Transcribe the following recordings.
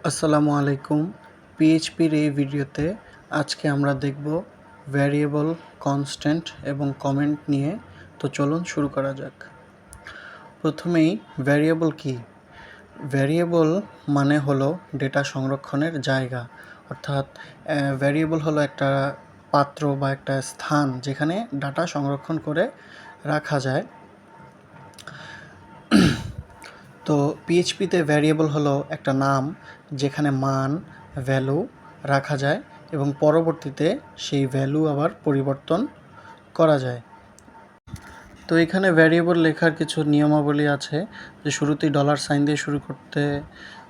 আসসালামু আলাইকুম। পিএইচপির এই ভিডিওতে আজকে আমরা দেখব ভ্যারিয়েবল, কনস্ট্যান্ট এবং কমেন্ট নিয়ে। তো চলুন শুরু করা যাক। প্রথমেই ভ্যারিয়েবল কি? ভ্যারিয়েবল মানে হলো ডেটা সংরক্ষণের জায়গা, অর্থাৎ ভ্যারিয়েবল হলো একটা পাত্র বা একটা স্থান যেখানে ডাটা সংরক্ষণ করে রাখা যায়। তো পিএইচপিতে ভ্যারিয়েবল হলো একটা নাম যেখানে মান, ভ্যালু রাখা যায় এবং পরবর্তীতে সেই ভ্যালু আবার পরিবর্তন করা যায়। তো এখানে ভ্যারিয়েবল লেখার কিছু নিয়মাবলী আছে, যে শুরুতেই $সাইন দিয়ে শুরু করতে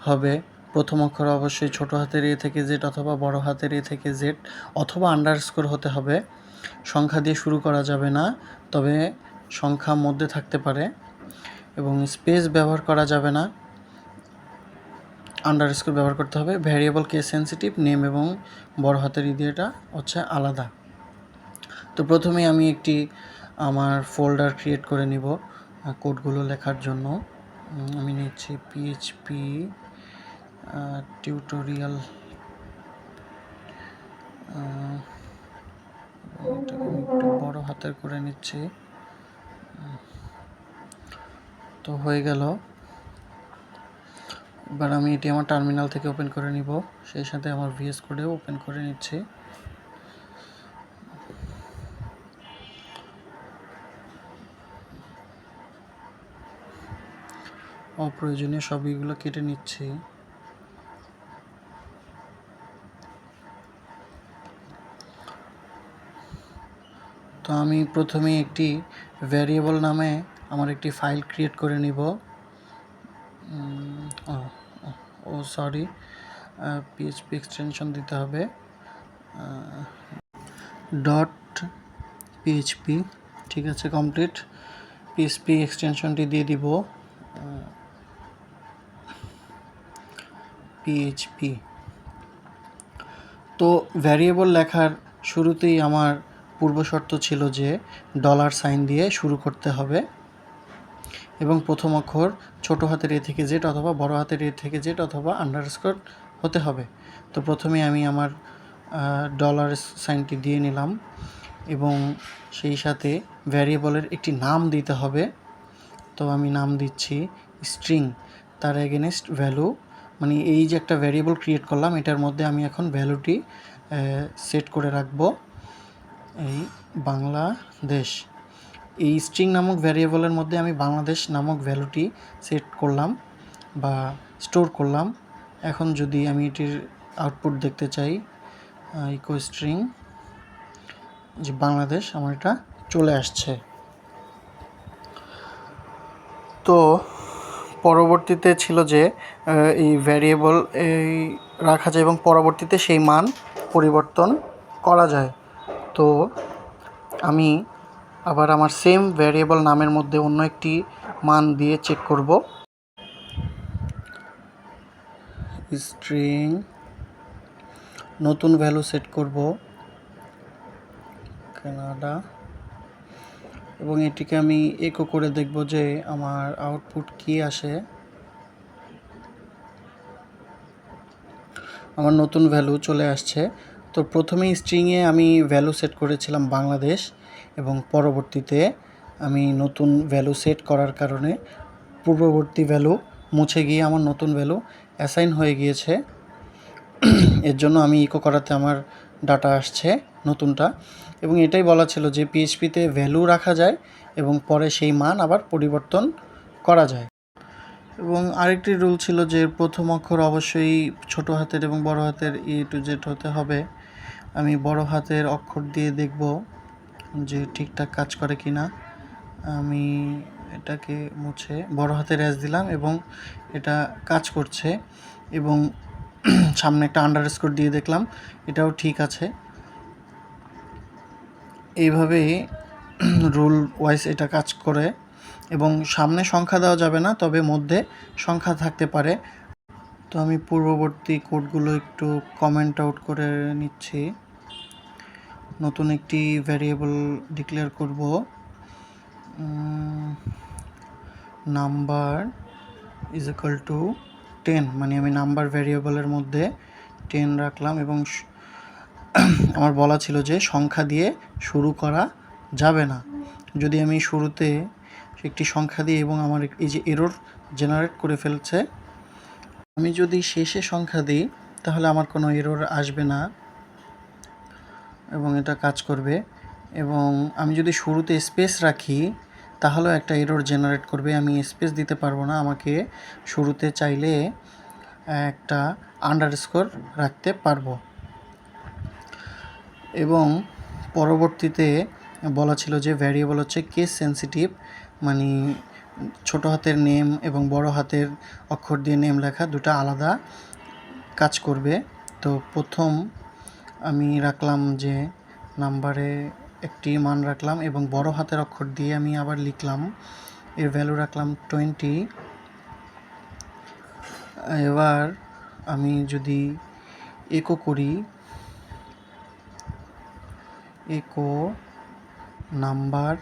হবে। প্রথম অক্ষর অবশ্যই ছোট হাতের এ থেকে জেড অথবা বড় হাতের এ থেকে জেড অথবা আন্ডারস্কোর হতে হবে। সংখ্যা দিয়ে শুরু করা যাবে না, তবে সংখ্যা মধ্যে থাকতে পারে। এবং স্পেস ব্যবহার করা যাবে না, আন্ডারস্কোর ব্যবহার করতে হবে। ভ্যারিয়েবল কেস সেন্সিটিভ, নেম এবং বড় হাতের দিয়েটা হচ্ছে আলাদা। তো প্রথমেই আমি একটি আমার ফোল্ডার ক্রিয়েট করে নিব কোডগুলো লেখার জন্য। আমি নিচ্ছি পিএইচপি টিউটোরিয়াল, এটাকে আমি একটু বড় হাতের করে নিচ্ছি। তো হয়ে গেল। এবার আমি এটি আমার টার্মিনাল থেকে ওপেন করে নিব, সেই সাথে আমার ভিএস কোডেও ওপেন করে নিচ্ছি। অপ্রয়োজনীয় সবগুলো কেটে নিচ্ছি। তো আমি প্রথমে একটি ভ্যারিয়েবল নামে আমার একটি ফাইল ক্রিয়েট করে নিব। সরি, পিএইচপি এক্সটেনশন দিতে হবে, .php। ঠিক আছে, কমপ্লিট। পিএইচপি এক্সটেনশনটি দিয়ে দিব পিএইচপি। তো ভ্যারিয়েবল লেখার শুরুতেই আমার পূর্বশর্ত ছিল যে $সাইন দিয়ে শুরু করতে হবে এবং প্রথম অক্ষর ছোট হাতের এ থেকে জেড অথবা বড় হাতের এ থেকে জেড অথবা আন্ডারস্কোর হতে হবে। তো প্রথমে আমি আমার $সাইনটি দিয়ে নিলাম এবং সেই সাথে ভ্যারিয়েবলের একটি নাম দিতে হবে। তো আমি নাম দিচ্ছি স্ট্রিং, তার এগেনস্ট ভ্যালু, মানে এই যে একটা ভ্যারিয়েবল ক্রিয়েট করলাম এটার মধ্যে আমি এখন ভ্যালুটি সেট করে রাখব, এই বাংলাদেশ। এই স্ট্রিং নামক ভ্যারিয়েবলের মধ্যে আমি বাংলাদেশ নামক ভ্যালুটি সেট করলাম বা স্টোর করলাম। এখন যদি আমি এটির আউটপুট দেখতে চাই, ইকো স্ট্রিং যে বাংলাদেশ, আমার এটা চলে আসছে। তো পরবর্তীতে ছিল যে এই ভ্যারিয়েবল এই রাখা যায় এবং পরবর্তীতে সেই মান পরিবর্তন করা যায়। তো আমি আবার আমার সেম ভ্যারিয়েবল নামের মধ্যে অন্য একটি মান দিয়ে চেক করব। স্ট্রিং নতুন ভ্যালু সেট করব কানাডা এবং এটিকে আমি ইকো করে দেখব যে আমার আউটপুট কি আসে। আমার নতুন ভ্যালু চলে আসছে। তো প্রথমেই স্ট্রিংয়ে আমি ভ্যালু সেট করেছিলাম বাংলাদেশ এবং পরবর্তীতে আমি নতুন ভ্যালু সেট করার কারণে পূর্ববর্তী ভ্যালু মুছে গিয়ে আমার নতুন ভ্যালু অ্যাসাইন হয়ে গিয়েছে। এর জন্য আমি ইকো করাতে আমার ডাটা আসছে নতুনটা, এবং এটাই বলা ছিল যে পিএইচপিতে ভ্যালু রাখা যায় এবং পরে সেই মান আবার পরিবর্তন করা যায়। এবং আরেকটি রুল ছিল যে প্রথম অক্ষর অবশ্যই ছোট হাতের এবং বড় হাতের এ টু জেড হতে হবে। আমি বড় হাতের অক্ষর দিয়ে দেখব যে ঠিকঠাক কাজ করে কি না। আমি এটাকে মুছে বড় হাতের এস দিলাম এবং এটা কাজ করছে, এবং সামনে একটা আন্ডারস্কোর দিয়ে দেখলাম এটাও ঠিক আছে। এইভাবেই রুল ওয়াইজ এটা কাজ করে এবং সামনে সংখ্যা দেওয়া যাবে না, তবে মধ্যে সংখ্যা থাকতে পারে। তো আমি পূর্ববর্তী কোডগুলো একটু কমেন্ট আউট করে নিচ্ছি। নতুন একটি ভ্যারিয়েবল ডিক্লেয়ার করব, নাম্বার ইজ ইকুয়াল টু 10 মানে আমি নাম্বার ভ্যারিয়েবলের মধ্যে 10 রাখলাম এবং আমার বলা ছিল যে সংখ্যা দিয়ে শুরু করা যাবে না। যদি আমি শুরুতে একটি সংখ্যা দিই এবং আমার এই যে এরর জেনারেট করে ফেলছে, আমি যদি শেষে সংখ্যা দিই তাহলে আমার কোনো এরর আসবে না এবং এটা কাজ করবে। এবং আমি যদি শুরুতে স্পেস রাখি তাহলেও একটা এরর জেনারেট করবে। আমি স্পেস দিতে পারবো না, আমাকে শুরুতে চাইলে একটা আন্ডারস্কোর রাখতে পারবো। এবং পরবর্তীতে বলা ছিল যে ভ্যারিয়েবল হচ্ছে কেস সেন্সিটিভ, মানে ছোট হাতের নেম এবং বড় হাতের অক্ষর দিয়ে নেম লেখা দুটো আলাদা কাজ করবে। তো প্রথম আমি রাখলাম যে নাম্বারে একটি মান রাখলাম এবং বড় হাতের অক্ষর দিয়ে আমি আবার লিখলাম, এর ভ্যালু রাখলাম 20। এবার আমি যদি ইকো করি, ইকো নাম্বার,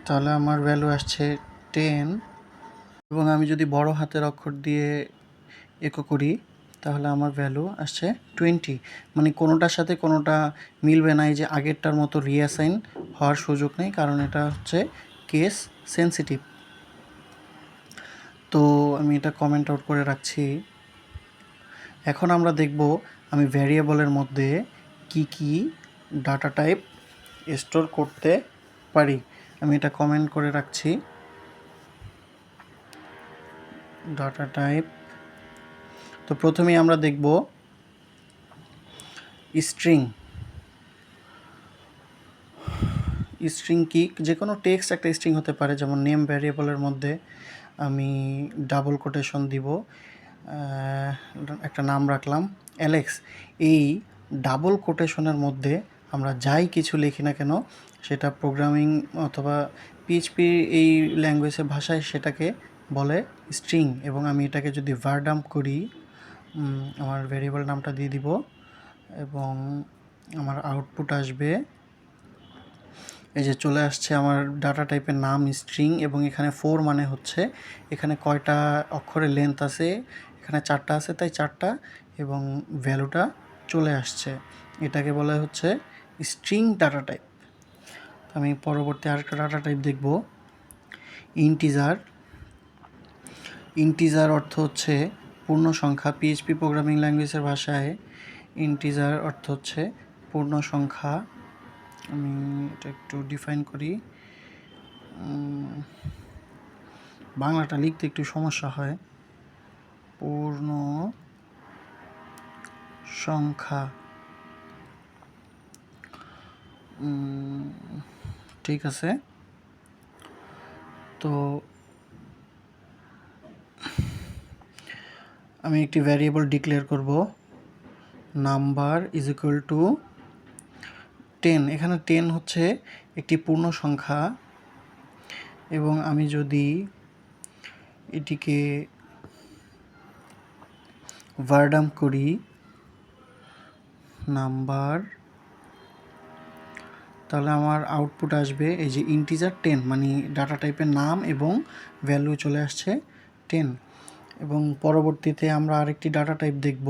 তাহলে আমার ভ্যালু আসছে 10। এবং আমি যদি বড় হাতের অক্ষর দিয়ে ইকো করি তাহলে আমার ভ্যালু আসছে 20। মানে কোনোটার সাথে কোনোটা মিলবে না, এই যে আগেরটার মতো রিঅ্যাসাইন হওয়ার সুযোগ নেই, কারণ এটা হচ্ছে কেস সেন্সিটিভ। তো আমি এটা কমেন্ট আউট করে রাখছি। এখন আমরা দেখব আমি ভ্যারিয়েবলের মধ্যে কি কি ডাটা টাইপ স্টোর করতে পারি। আমি এটা কমেন্ট করে রাখছি, ডাটা টাইপ। তো প্রথমেই আমরা দেখব স্ট্রিং। স্ট্রিং কি? যে কোনো টেক্সট একটা স্ট্রিং হতে পারে, যেমন নেম ভ্যারিয়েবলের মধ্যে আমি ডাবল কোটেশন দিব, একটা নাম রাখলাম অ্যালেক্স। এই ডাবল কোটেশনের মধ্যে আমরা যাই কিছু লিখি না কেন, সেটা প্রোগ্রামিং অথবা পিএইচপি এই ল্যাঙ্গুয়েজের ভাষায় সেটাকে বলে স্ট্রিং। এবং আমি এটাকে যদি ভারডাম্প করি, আমার ভ্যারিয়েবল নামটা দিয়ে দিব এবং আমার আউটপুট আসবে, এই যে চলে আসছে আমার ডাটা টাইপের নাম স্ট্রিং। এবং এখানে 4 মানে হচ্ছে এখানে কয়টা অক্ষরের লেন্থ আছে, এখানে 4টা আছে তাই 4টা, এবং ভ্যালুটা চলে আসছে। এটাকে বলা হচ্ছে স্ট্রিং ডাটা টাইপ। আমি পরবর্তী আরেকটা ডাটা টাইপ দেখব, ইন্টিজার। ইন্টিজার অর্থ হচ্ছে পূর্ণ সংখ্যা। পিএইচপি প্রোগ্রামিং ল্যাঙ্গুয়েজের ভাষায় ইন্টিজার অর্থ হচ্ছে পূর্ণ সংখ্যা। আমি এটা একটু ডিফাইন করি, বাংলাটা লিখতে একটু সমস্যা হয়। পূর্ণ সংখ্যা, ঠিক আছে। তো আমি একটি ভ্যারিয়েবল ডিক্লেয়ার করব, নাম্বার ইজ ইকুয়াল টু 10। এখানে 10 হচ্ছে একটি পূর্ণ সংখ্যা। এবং আমি যদি এটিকে ভারডাম্প করি, নাম্বার, তাহলে আমার আউটপুট আসবে এই যে ইন্টিজার 10, মানে ডাটা টাইপের নাম এবং ভ্যালু চলে আসছে 10। এবং পরবর্তীতে আমরা আরেকটি ডাটা টাইপ দেখব,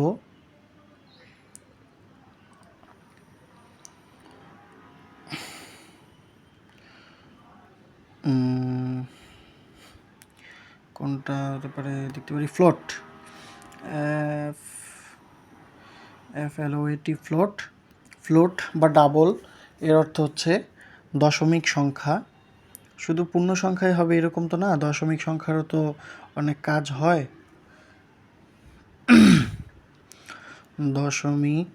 কোনটা হতে পারে, দেখতে পারি ফ্লোট, FLOAT, ফ্লোট। ফ্লোট বা ডাবল এর অর্থ হচ্ছে দশমিক সংখ্যা। শুধু পূর্ণ সংখ্যাই হবে এরকম তো না, দশমিক সংখ্যারও তো অনেক কাজ হয়। দশমিক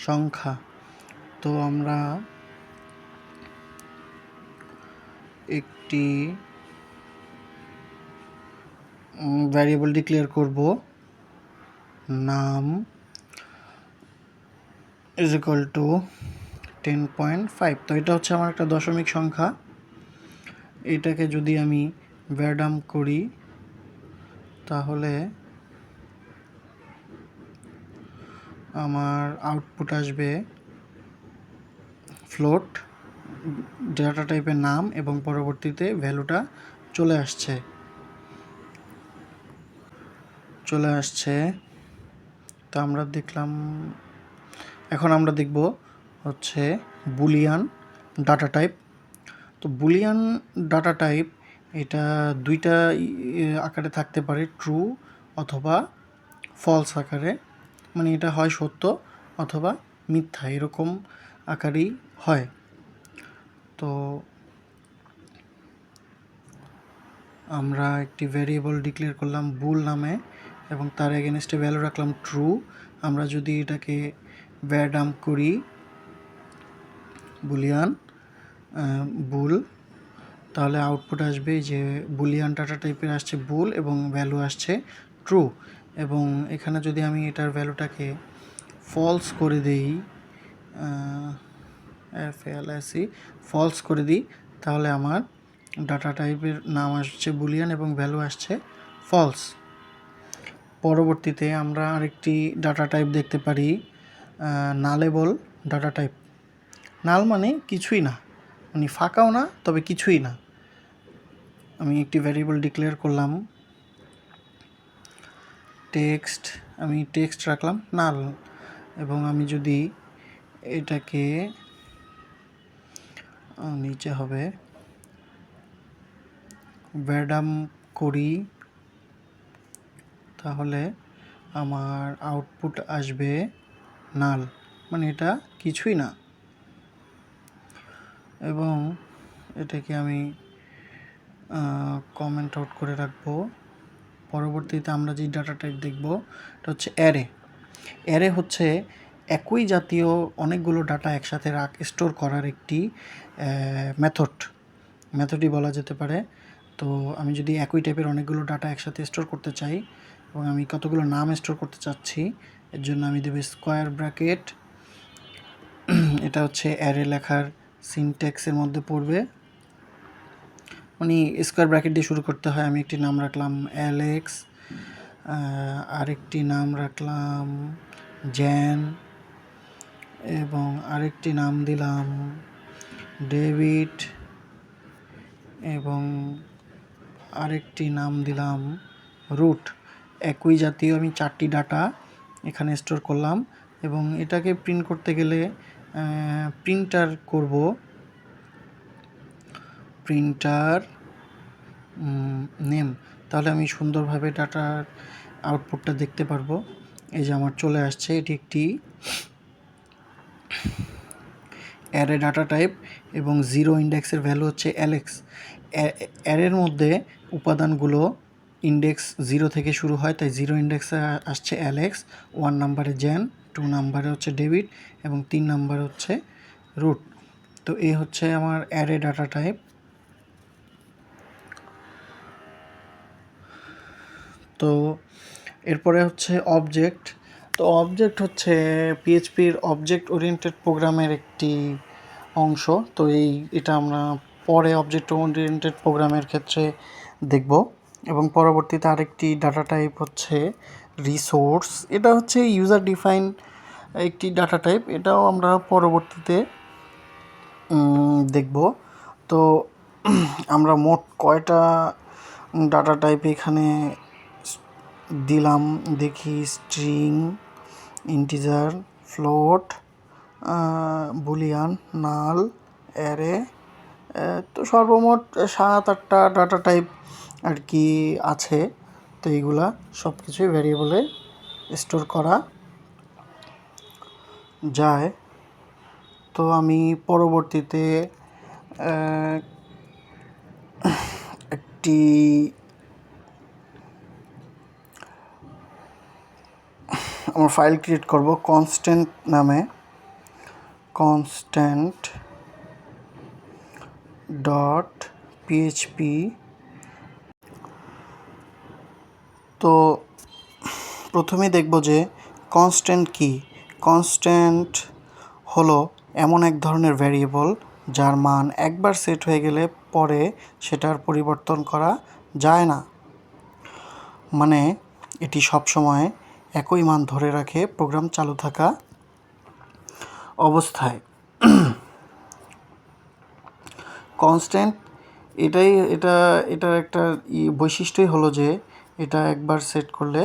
সংখ্যা। তো আমরা একটি ভ্যারিয়েবল ডিক্লেয়ার করব, নাম ইজ ইকুয়াল টু 10.5। তো এটা হচ্ছে আমার একটা দশমিক সংখ্যা। এটাকে যদি আমি ভারডাম্প করি তাহলে আমার আউটপুট আসবে ফ্লোট, ডাটা টাইপের নাম এবং পরবর্তীতে ভ্যালুটা চলে আসছে। চলে আসছে। তো আমরা দেখলাম, এখন আমরা দেখব হচ্ছে বুলিয়ান ডাটা টাইপ। তো বুলিয়ান ডাটা টাইপ এটা দুইটা আকারে থাকতে পারে, ট্রু অথবা ফলস আকারে, মানে এটা হয় সত্য অথবা মিথ্যা, এরকম আকারেই হয়। তো আমরা একটি ভ্যারিয়েবল ডিক্লেয়ার করলাম বুল নামে এবং তার এগেনস্টে ভ্যালু রাখলাম ট্রু। আমরা যদি এটাকে ভ্যারডাম্প করি বুলিয়ান বুল, তাহলে আউটপুট আসবে যে বুলিয়ান ডাটা টাইপের আসছে বুল এবং ভ্যালু আসছে ট্রু। এবং এখানে যদি আমি এটার ভ্যালুটাকে ফলস করে দিই, ফলস করে দিই, তাহলে আমার ডাটা টাইপের নাম আসছে বুলিয়ান এবং ভ্যালু আসছে ফলস। পরবর্তীতে আমরা আরেকটি ডাটা টাইপ দেখতে পারি নালেবল ডাটা টাইপ। নাল মানে কিছুই না, মানে ফাঁকাও না তবে কিছুই না। আমি একটি ভ্যারিয়েবল ডিক্লেয়ার করলাম টেক্সট, আমি টেক্সট রাখলাম নাল, এবং আমি যদি এটাকে নিচে হবে ভ্যারডাম্প করি, তাহলে আমার আউটপুট আসবে নাল, মানে এটা কিছুই না। এবং এটাকে আমি কমেন্ট আউট করে রাখবো। পরবর্তীতে আমরা যে ডাটা টাইপ দেখব এটা হচ্ছে অ্যারে। অ্যারে হচ্ছে একই জাতীয় অনেকগুলো ডাটা একসাথে স্টোর করার একটি মেথডই বলা যেতে পারে। তো আমি যদি একই টাইপের অনেকগুলো ডাটা একসাথে স্টোর করতে চাই এবং আমি কতগুলো নাম স্টোর করতে চাচ্ছি, এর জন্য আমি দেব স্কোয়ার ব্র্যাকেট। এটা হচ্ছে অ্যারে লেখার সিনট্যাক্সের মধ্যে পড়বে, মানে স্কোয়ার ব্র্যাকেট দিয়ে শুরু করতে হয়। আমি একটি নাম রাখলাম অ্যালেক্স, আরেকটি নাম রাখলাম জ্যান, এবং আরেকটি নাম দিলাম ডেভিড, এবং আরেকটি নাম দিলাম রুট। একই জাতীয় আমি 4টি ডাটা এখানে স্টোর করলাম এবং এটাকে প্রিন্ট করতে গেলে প্রিন্টার করব, প্রিন্টার নেম, তাহলে আমি সুন্দরভাবে ডাটার আউটপুটটা দেখতে পারবো। এই যে আমার চলে আসছে, এটি একটি অ্যারে ডাটা টাইপ এবং 0 ইন্ডেক্সের ভ্যালু হচ্ছে অ্যালেক্স। অ্যারের মধ্যে উপাদানগুলো ইন্ডেক্স 0 থেকে শুরু হয়, তাই 0 ইন্ডেক্সে আসছে অ্যালেক্স, 1 নাম্বারে জ্যান, 2 নাম্বারে হচ্ছে ডেভিড এবং 3 নাম্বারে হচ্ছে রুট। তো এই হচ্ছে আমার অ্যারে ডাটা টাইপ। তো এরপরে হচ্ছে অবজেক্ট। তো অবজেক্ট হচ্ছে পিএইচপির অবজেক্ট ওরিয়েন্টেড প্রোগ্রামের একটি অংশ। তো এটা আমরা পরে অবজেক্ট ওরিয়েন্টেড প্রোগ্রামের ক্ষেত্রে দেখব। এবং পরবর্তীতে আরেকটি ডাটা টাইপ হচ্ছে রিসোর্স। এটা হচ্ছে ইউজার ডিফাইন একটি ডাটা টাইপ, এটাও আমরা পরবর্তীতে দেখব। তো আমরা মোট কয়টা ডাটা টাইপ এখানে দিলাম দেখি, স্ট্রিং, ইন্টিজার, ফ্লোট, বুলিয়ান, নাল, অ্যারে। তো সর্বমোট 7-8টা ডাটা টাইপ আর কি আছে। তো এইগুলা সব কিছুই ভ্যারিয়েবলে স্টোর করা যায়। তো আমি পরবর্তীতে একটি আমার ফাইল ক্রিয়েট করব কনস্ট্যান্ট নামে, কনস্ট্যান্ট ডট পিএইচপি। তো প্রথমেই দেখব যে কনস্ট্যান্ট কি। কনস্ট্যান্ট হলো এমন এক ধরনের ভ্যারিয়েবল যার মান একবার সেট হয়ে গেলে পরে সেটার পরিবর্তন করা যায় না, মানে এটি সবসময় একই মান ধরে রাখে প্রোগ্রাম চালু থাকা অবস্থায়। কনস্ট্যান্ট এটার একটা বৈশিষ্ট্যই হলো যে এটা একবার সেট করলে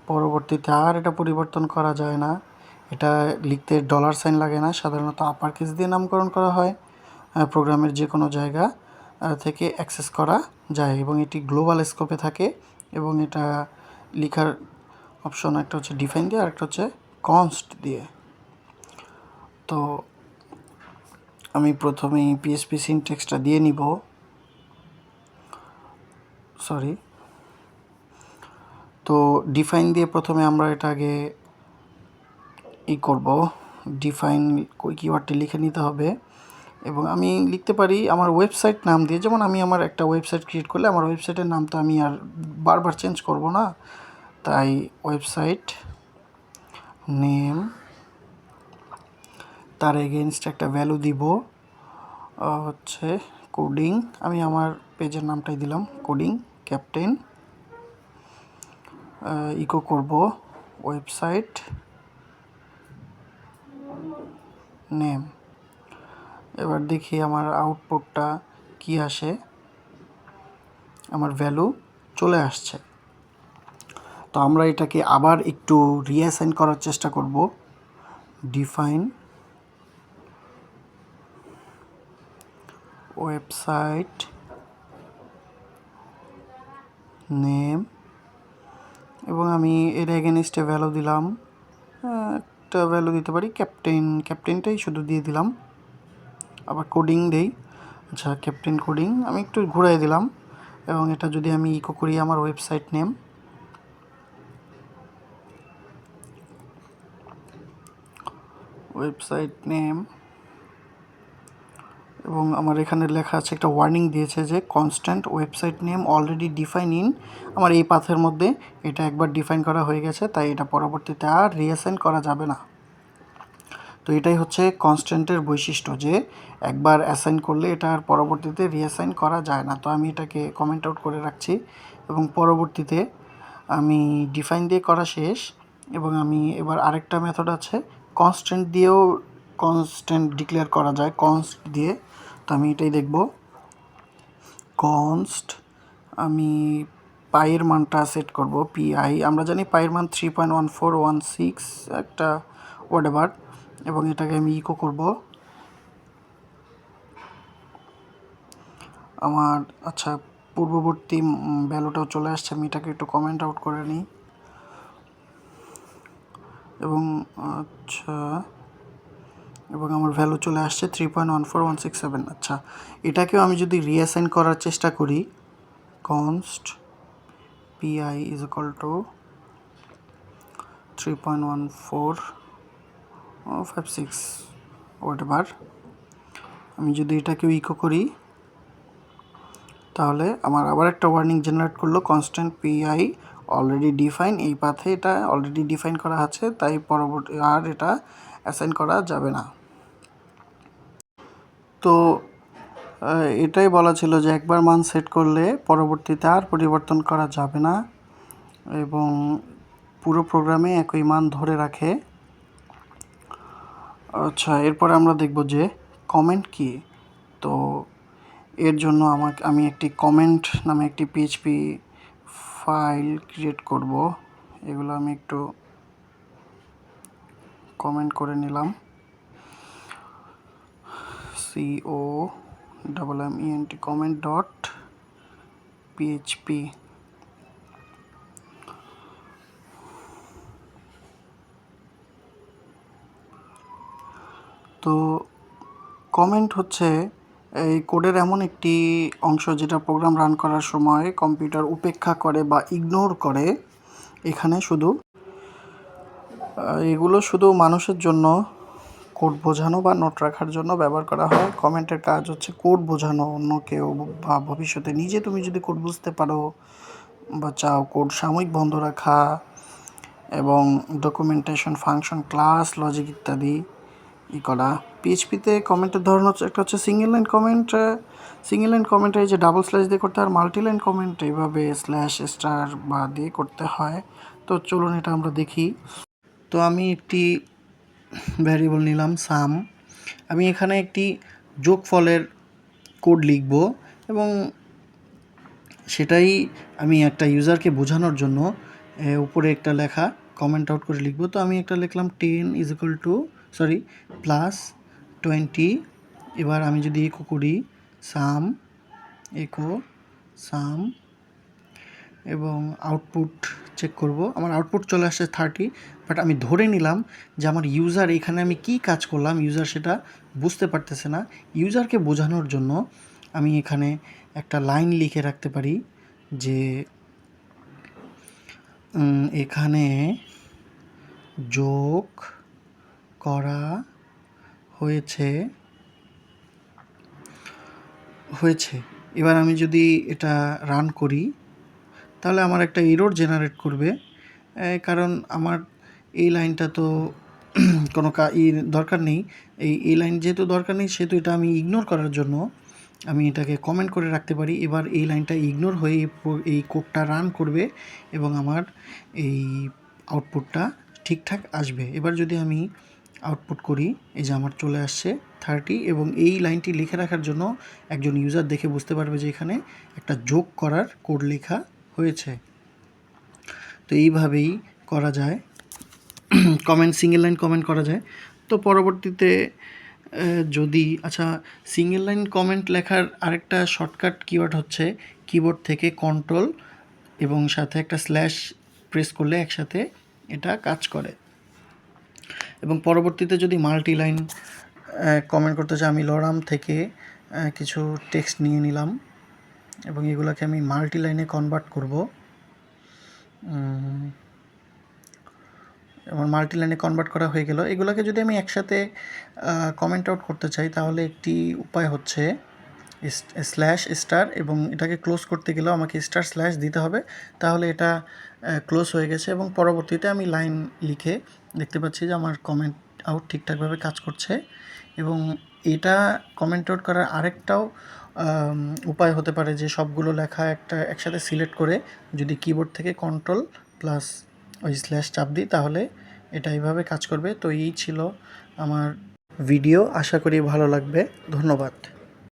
পরবর্তীতে আর এটা পরিবর্তন করা যায় না। এটা লিখতে $সাইন লাগে না, সাধারণত আপার কেস দিয়ে নামকরণ করা হয়। প্রোগ্রামের যে কোনো জায়গা থেকে অ্যাক্সেস করা যায় এবং এটি গ্লোবাল স্কোপে থাকে এবং এটা লেখার অপশন একটা হচ্ছে ডিফাইন দিয়ে আর একটা হচ্ছে কনস্ট দিয়ে। তো আমি প্রথমেই পিএইচপি সিনট্যাক্সটা দিয়ে নিব। তো ডিফাইন দিয়ে প্রথমে আমরা এটা আগে করব, ডিফাইন কিওয়ার্ডটি লিখে নিতে হবে এবং আমি লিখতে পারি আমার ওয়েবসাইট নাম দিয়ে। যেমন আমি আমার একটা ওয়েবসাইট ক্রিয়েট করলে আমার ওয়েবসাইটের নাম তো আমি আর বারবার চেঞ্জ করব না, তাই ওয়েবসাইট নেম, তার এগেনস্ট একটা ভ্যালু দিব হচ্ছে কোডিং। আমি আমার পেজের নামটাই দিলাম কোডিং ক্যাপ্টেন। ইকো করব ওয়েবসাইট নেম। এবার দেখি আমার আউটপুটটা কি আসে। আমার ভ্যালু চলে আসছে। তো আমরা এটাকে আবার একটু রিঅ্যাসাইন করার চেষ্টা করব। ডিফাইন ওয়েবসাইট নেম এবং আমি এর এগেনস্টে ভ্যালু দিলাম, একটা ভ্যালু দিতে পারি ক্যাপ্টেনটাই শুধু দিয়ে দিলাম। আবার কোডিং দেই, আচ্ছা ক্যাপ্টেন কোডিং আমি একটু ঘুরাই দিলাম এবং এটা যদি আমি ইকো করি আমার ওয়েবসাইট নেম, এবং আমার এখানে লেখা আছে একটা ওয়ার্নিং দিয়েছে যে constant website name already define in. আমার এই পাথের মধ্যে এটা একবার ডিফাইন করা হয়ে গেছে, তাই এটা পরবর্তীতে আর রিঅ্যাসাইন করা যাবে না। তো এটাই হচ্ছে কনস্ট্যান্টের বৈশিষ্ট্য, যে একবার অ্যাসাইন করলে এটা আর পরবর্তীতে রিঅ্যাসাইন করা যায় না। তো আমি এটাকে কমেন্ট আউট করে রাখছি এবং পরবর্তীতে আমি ডিফাইন দিয়ে করা শেষ এবং আমি এবার আরেকটা মেথড আছে কনস্ট্যান্ট দিয়েও কনস্ট্যান্ট ডিক্লেয়ার করা যায় কনস্ট দিয়ে। তো আমি এটাই দেখব। কনস্ট আমি পাইয়ের মানটা সেট করব পিআই। আমরা জানি পাইয়ের মান 3.1416 একটা হোয়াটএভার, এবং এটাকে আমি ইকো করব আমার। আচ্ছা পূর্ববর্তী ভ্যালুটাও চলে আসছে, আমি এটাকে একটু কমেন্ট আউট করে নিই এবং আচ্ছা এবং আমার ভ্যালু চলে আসছে 3.14167। আচ্ছা এটাকেও আমি যদি রিঅ্যাসাইন করার চেষ্টা করি, const PI is equal to 3.1456 whatever. আমি যদি এটাকেও ইকো করি তাহলে আমার আবার একটা ওয়ার্নিং জেনারেট করলো কনস্ট্যান্ট পিআই অলরেডি ডিফাইন। এই পাথে এটা অলরেডি ডিফাইন করা আছে, তাই পরবর্তী আর এটা অ্যাসাইন করা যাবে না। তো এটাই বলা ছিল যে একবার মান সেট করলে পরবর্তীতে আর পরিবর্তন করা যাবে না এবং পুরো প্রোগ্রামে একই মান ধরে রাখে। আচ্ছা এরপরে আমরা দেখব যে কমেন্ট কি। তো এর জন্য আমি একটি কমেন্ট নামে একটি পিএইচপি ফাইল ক্রিয়েট করব। এগুলো আমি একটু কমেন্ট করে নিলাম, COMMENT comment dot PHP। তো কমেন্ট হচ্ছে এই কোডের এমন একটি অংশ যেটা প্রোগ্রাম রান করার সময় কম্পিউটার উপেক্ষা করে বা ইগনোর করে। এখানে এগুলো শুধু মানুষের জন্য কোড বোঝানো বা নোট রাখার জন্য ব্যবহার করা হয়। কমেন্টের কাজ হচ্ছে কোড বোঝানো অন্য কেউ বা ভবিষ্যতে নিজে তুমি যদি কোড বুঝতে পারো বা চাও কোড সাময়িক বন্ধ রাখা এবং ডকুমেন্টেশন ফাংশন ক্লাস লজিক ইত্যাদি করা। পিএইচপিতে কমেন্টের ধরন হচ্ছে একটা হচ্ছে সিঙ্গেল লাইন কমেন্টে এই যে ডাবল স্ল্যাশ দিয়ে করতে হয়, আর মাল্টি লাইন কমেন্ট এইভাবে স্ল্যাশ স্টার বা দিয়ে করতে হয়। তো চলুন এটা আমরা দেখি। তো আমি একটি ভ্যারিয়েবল নিলাম সাম। আমি এখানে একটি যোগফলের কোড লিখব এবং সেটাই আমি একটা ইউজারকে বোঝানোর জন্য উপরে একটা লেখা কমেন্ট আউট করে লিখব। তো আমি একটা লিখলাম 10 ইজ ইকুয়াল টু প্লাস 20। এবার আমি যদি ইকো করি সাম এবং আউটপুট চেক করব, আমার আউটপুট চলে আসছে 30। বাট আমি ধরে নিলাম যে আমার ইউজার এখানে আমি কি কাজ করলাম ইউজার সেটা বুঝতে পারতেছে না। ইউজারকে বোঝানোর জন্য আমি এখানে একটা লাইন লিখে রাখতে পারি যে এখানে যোগ করা হয়েছে। এবার আমি যদি এটা রান করি তাহলে আমার একটা এরর জেনারেট করবে, কারণ আমার এই লাইনটা তো কোনো দরকার নেই। এই লাইন যেহেতু দরকার নেই সেহেতু এটা আমি ইগনোর করার জন্য আমি এটাকে কমেন্ট করে রাখতে পারি। এবার এই লাইনটা ইগনোর হয়ে এই কোডটা রান করবে এবং আমার এই আউটপুটটা ঠিকঠাক আসবে। এবার যদি আমি আউটপুট করি, এই যে আমার চলে আসছে 30 এবং এই লাইনটি লিখে রাখার জন্য একজন ইউজার দেখে বুঝতে পারবে যে এখানে একটা যোগ করার কোড লেখা হয়েছে। তো এইভাবেই করা যায় সিঙ্গেল লাইন কমেন্ট করা যায়। তো পরবর্তীতে যদি সিঙ্গেল লাইন কমেন্ট লেখার আরেকটা শর্টকাট কিওয়ার্ড হচ্ছে কিবোর্ড থেকে কন্ট্রোল এবং সাথে একটা স্ল্যাশ প্রেস করলে একসাথে এটা কাজ করে। এবং পরবর্তীতে যদি মাল্টি লাইন কমেন্ট করতে চাই, আমি লরাম থেকে কিছু টেক্সট নিয়ে নিলাম এবং এগুলোকে আমি মাল্টি লাইনে কনভার্ট করব। আমার মাল্টি লাইনে কনভার্ট করা হয়ে গেল। এগুলোকে যদি আমি একসাথে কমেন্ট আউট করতে চাই তাহলে একটি উপায় হচ্ছে স্ল্যাশ স্টার, এবং এটাকে ক্লোজ করতে গেলেও আমাকে স্টার স্ল্যাশ দিতে হবে, তাহলে এটা ক্লোজ হয়ে গেছে। এবং পরবর্তীতে আমি লাইন লিখে দেখতে পাচ্ছি যে আমার কমেন্ট আউট ঠিকঠাকভাবে কাজ করছে। এবং এটা কমেন্ট আউট করার আরেকটাও উপায় হতে পারে যে সবগুলো লেখা একসাথে সিলেক্ট করে যদি কিবোর্ড থেকে কন্ট্রোল প্লাস ওই স্ল্যাশ চাপ দিই তাহলে এটা এইভাবে কাজ করবে। তো এই ছিল আমার ভিডিও, আশা করি ভালো লাগবে। ধন্যবাদ।